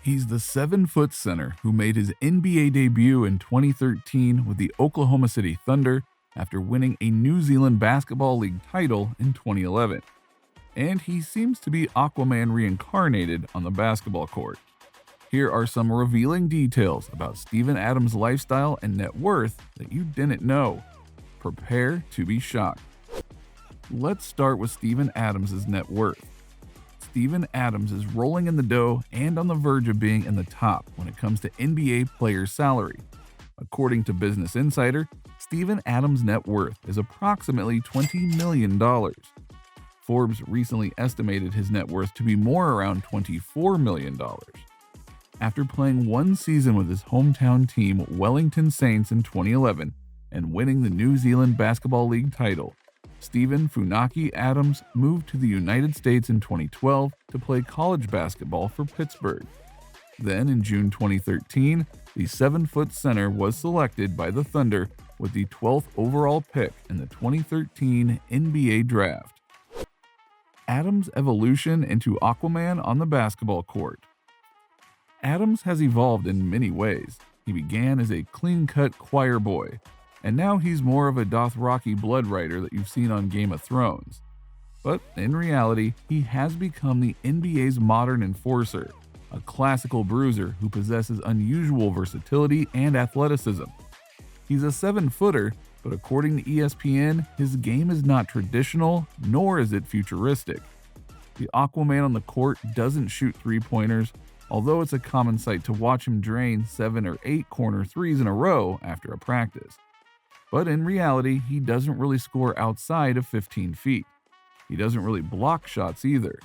He's the 7-foot center who made his NBA debut in 2013 with the Oklahoma City Thunder after winning a New Zealand Basketball League title in 2011. And he seems to be Aquaman reincarnated on the basketball court. Here are some revealing details about Steven Adams' lifestyle and net worth that you didn't know. Prepare to be shocked. Let's start with Steven Adams' net worth. Steven Adams is rolling in the dough and on the verge of being in the top when it comes to NBA players' salary. According to Business Insider, Steven Adams' net worth is approximately $20 million. Forbes recently estimated his net worth to be more around $24 million. After playing one season with his hometown team Wellington Saints in 2011 and winning the New Zealand Basketball League title, Steven Funaki Adams moved to the United States in 2012 to play college basketball for Pittsburgh. Then in June 2013, the 7-foot center was selected by the Thunder with the 12th overall pick in the 2013 NBA Draft. Adams' evolution into Aquaman on the basketball court. Adams has evolved in many ways. He began as a clean-cut choir boy, and now he's more of a Dothraki blood rider that you've seen on Game of Thrones. But in reality, he has become the NBA's modern enforcer, a classical bruiser who possesses unusual versatility and athleticism. He's a 7-footer, but according to ESPN, his game is not traditional, nor is it futuristic. The Aquaman on the court doesn't shoot three-pointers, although it's a common sight to watch him drain 7 or 8 corner threes in a row after a practice. But in reality, he doesn't really score outside of 15 feet. He doesn't really block shots either.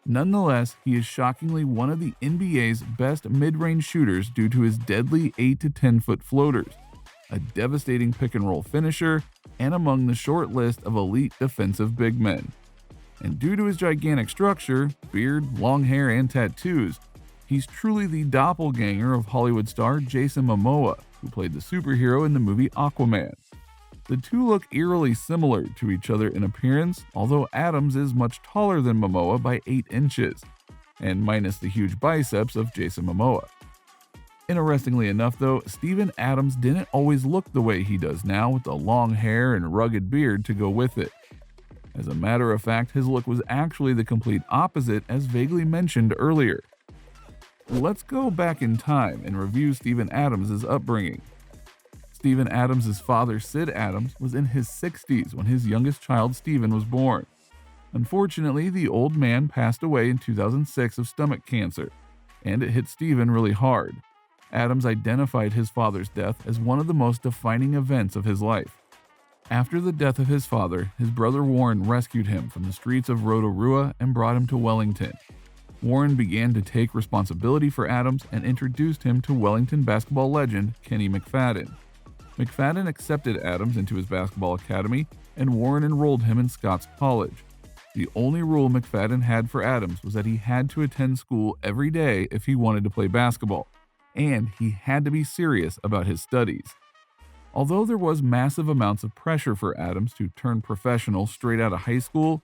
Nonetheless, he is shockingly one of the NBA's best mid-range shooters due to his deadly 8 to 10 foot floaters, a devastating pick-and-roll finisher, and among the short list of elite defensive big men. And due to his gigantic structure, beard, long hair, and tattoos, he's truly the doppelganger of Hollywood star Jason Momoa, who played the superhero in the movie Aquaman. The two look eerily similar to each other in appearance, although Adams is much taller than Momoa by 8 inches, and minus the huge biceps of Jason Momoa. Interestingly enough though, Steven Adams didn't always look the way he does now with the long hair and rugged beard to go with it. As a matter of fact, his look was actually the complete opposite as vaguely mentioned earlier. Let's go back in time and review Steven Adams' upbringing. Steven Adams' father, Sid Adams, was in his 60s when his youngest child, Steven, was born. Unfortunately, the old man passed away in 2006 of stomach cancer, and it hit Steven really hard. Adams identified his father's death as one of the most defining events of his life. After the death of his father, his brother Warren rescued him from the streets of Rotorua and brought him to Wellington. Warren began to take responsibility for Adams and introduced him to Wellington basketball legend Kenny McFadden. McFadden accepted Adams into his basketball academy, and Warren enrolled him in Scots College. The only rule McFadden had for Adams was that he had to attend school every day if he wanted to play basketball, and he had to be serious about his studies. Although there was massive amounts of pressure for Adams to turn professional straight out of high school,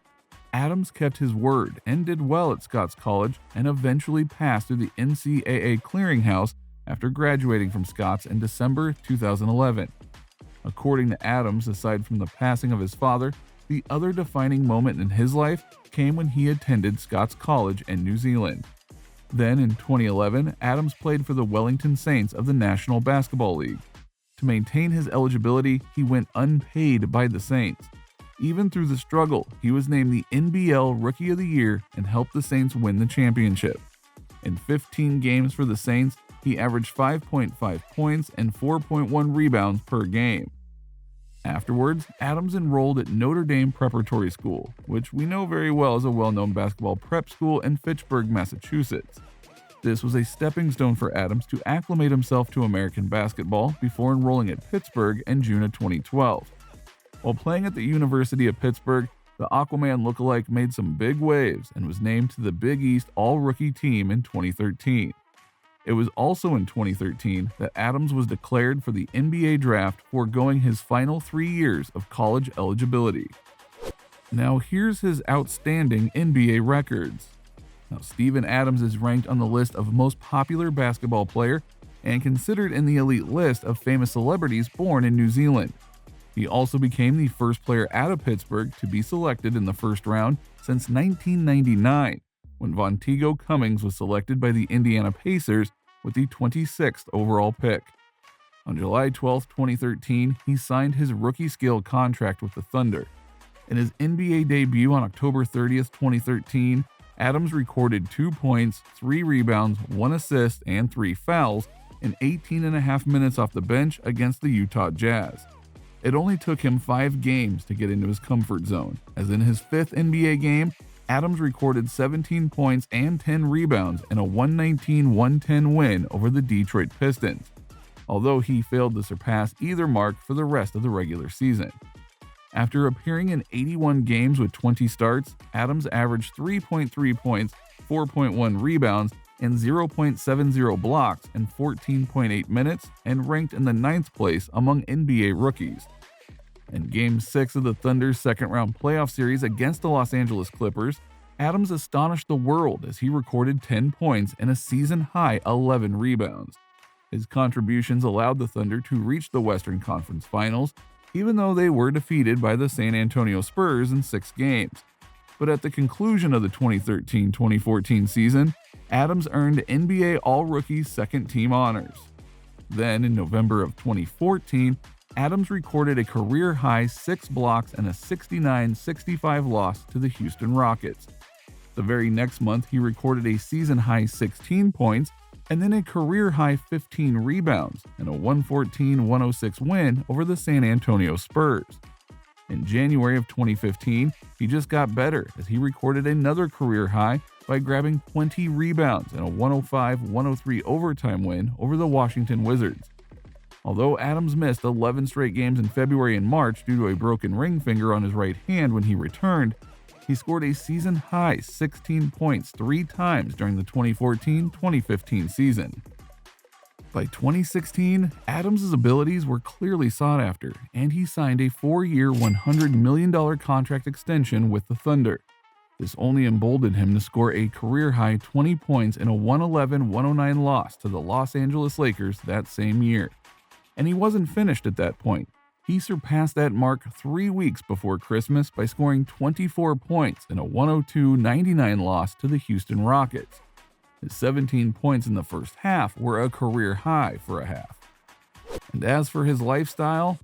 Adams kept his word and did well at Scots College and eventually passed through the NCAA clearinghouse after graduating from Scots in December 2011. According to Adams, aside from the passing of his father, the other defining moment in his life came when he attended Scots College in New Zealand. Then in 2011, Adams played for the Wellington Saints of the National Basketball League. To maintain his eligibility, he went unpaid by the Saints. Even through the struggle, he was named the NBL Rookie of the Year and helped the Saints win the championship. In 15 games for the Saints, he averaged 5.5 points and 4.1 rebounds per game. Afterwards, Adams enrolled at Notre Dame Preparatory School, which we know very well is a well-known basketball prep school in Fitchburg, Massachusetts. This was a stepping stone for Adams to acclimate himself to American basketball before enrolling at Pittsburgh in June of 2012. While playing at the University of Pittsburgh, the Aquaman lookalike made some big waves and was named to the Big East All-Rookie team in 2013. It was also in 2013 that Adams was declared for the NBA draft, foregoing his final 3 years of college eligibility. Now here's his outstanding NBA records. Now, Steven Adams is ranked on the list of most popular basketball player and considered in the elite list of famous celebrities born in New Zealand. He also became the first player out of Pittsburgh to be selected in the first round since 1999, when Vonteego Cummings was selected by the Indiana Pacers with the 26th overall pick. On July 12, 2013, he signed his rookie scale contract with the Thunder. In his NBA debut on October 30, 2013, Adams recorded 2 points, 3 rebounds, 1 assist, and 3 fouls in 18.5 minutes off the bench against the Utah Jazz. It only took him 5 games to get into his comfort zone, as in his 5th NBA game, Adams recorded 17 points and 10 rebounds in a 119-110 win over the Detroit Pistons, although he failed to surpass either mark for the rest of the regular season. After appearing in 81 games with 20 starts, Adams averaged 3.3 points, 4.1 rebounds, and 0.70 blocks in 14.8 minutes and ranked in the 9th place among NBA rookies. In Game 6 of the Thunder's second-round playoff series against the Los Angeles Clippers, Adams astonished the world as he recorded 10 points and a season-high 11 rebounds. His contributions allowed the Thunder to reach the Western Conference Finals, even though they were defeated by the San Antonio Spurs in 6 games. But at the conclusion of the 2013-2014 season, Adams earned NBA All-Rookie second-team honors. Then, in November of 2014, Adams recorded a career-high 6 blocks and a 69-65 loss to the Houston Rockets. The very next month, he recorded a season-high 16 points and then a career-high 15 rebounds and a 114-106 win over the San Antonio Spurs. In January of 2015, he just got better as he recorded another career high by grabbing 20 rebounds and a 105-103 overtime win over the Washington Wizards. Although Adams missed 11 straight games in February and March due to a broken ring finger on his right hand when he returned, he scored a season-high 16 points 3 times during the 2014-2015 season. By 2016, Adams' abilities were clearly sought after, and he signed a 4-year, $100 million contract extension with the Thunder. This only emboldened him to score a career-high 20 points in a 111-109 loss to the Los Angeles Lakers that same year. And he wasn't finished at that point. He surpassed that mark 3 weeks before Christmas by scoring 24 points in a 102-99 loss to the Houston Rockets. His 17 points in the first half were a career high for a half. And as for his lifestyle,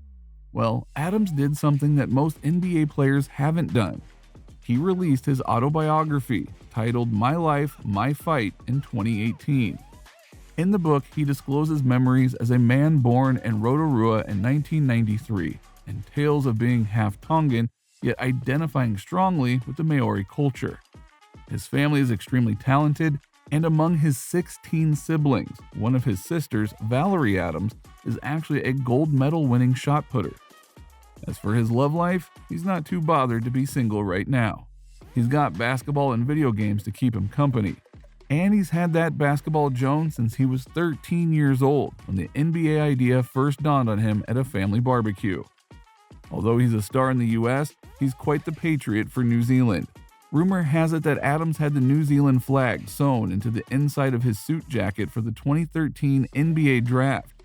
well, Adams did something that most NBA players haven't done. He released his autobiography, titled My Life, My Fight, in 2018. In the book, he discloses memories as a man born in Rotorua in 1993, and tales of being half Tongan, yet identifying strongly with the Maori culture. His family is extremely talented, and among his 16 siblings, one of his sisters, Valerie Adams, is actually a gold medal-winning shot putter. As for his love life, he's not too bothered to be single right now. He's got basketball and video games to keep him company. And he's had that basketball Jones since he was 13 years old when the NBA idea first dawned on him at a family barbecue. Although he's a star in the US, he's quite the patriot for New Zealand. Rumor has it that Adams had the New Zealand flag sewn into the inside of his suit jacket for the 2013 NBA draft.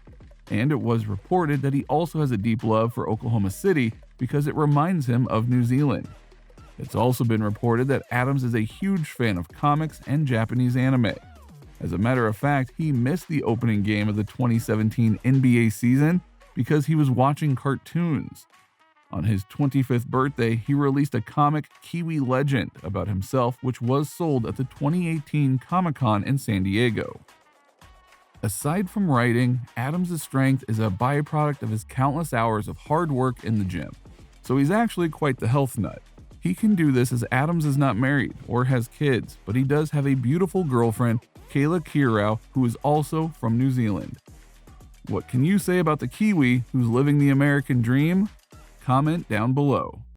And it was reported that he also has a deep love for Oklahoma City because it reminds him of New Zealand. It's also been reported that Adams is a huge fan of comics and Japanese anime. As a matter of fact, he missed the opening game of the 2017 NBA season because he was watching cartoons. On his 25th birthday, he released a comic, Kiwi Legend, about himself, which was sold at the 2018 Comic-Con in San Diego. Aside from writing, Adams' strength is a byproduct of his countless hours of hard work in the gym, so he's actually quite the health nut. He can do this as Adams is not married or has kids, but he does have a beautiful girlfriend, Kayla Kirau, who is also from New Zealand. What can you say about the Kiwi who's living the American dream? Comment down below.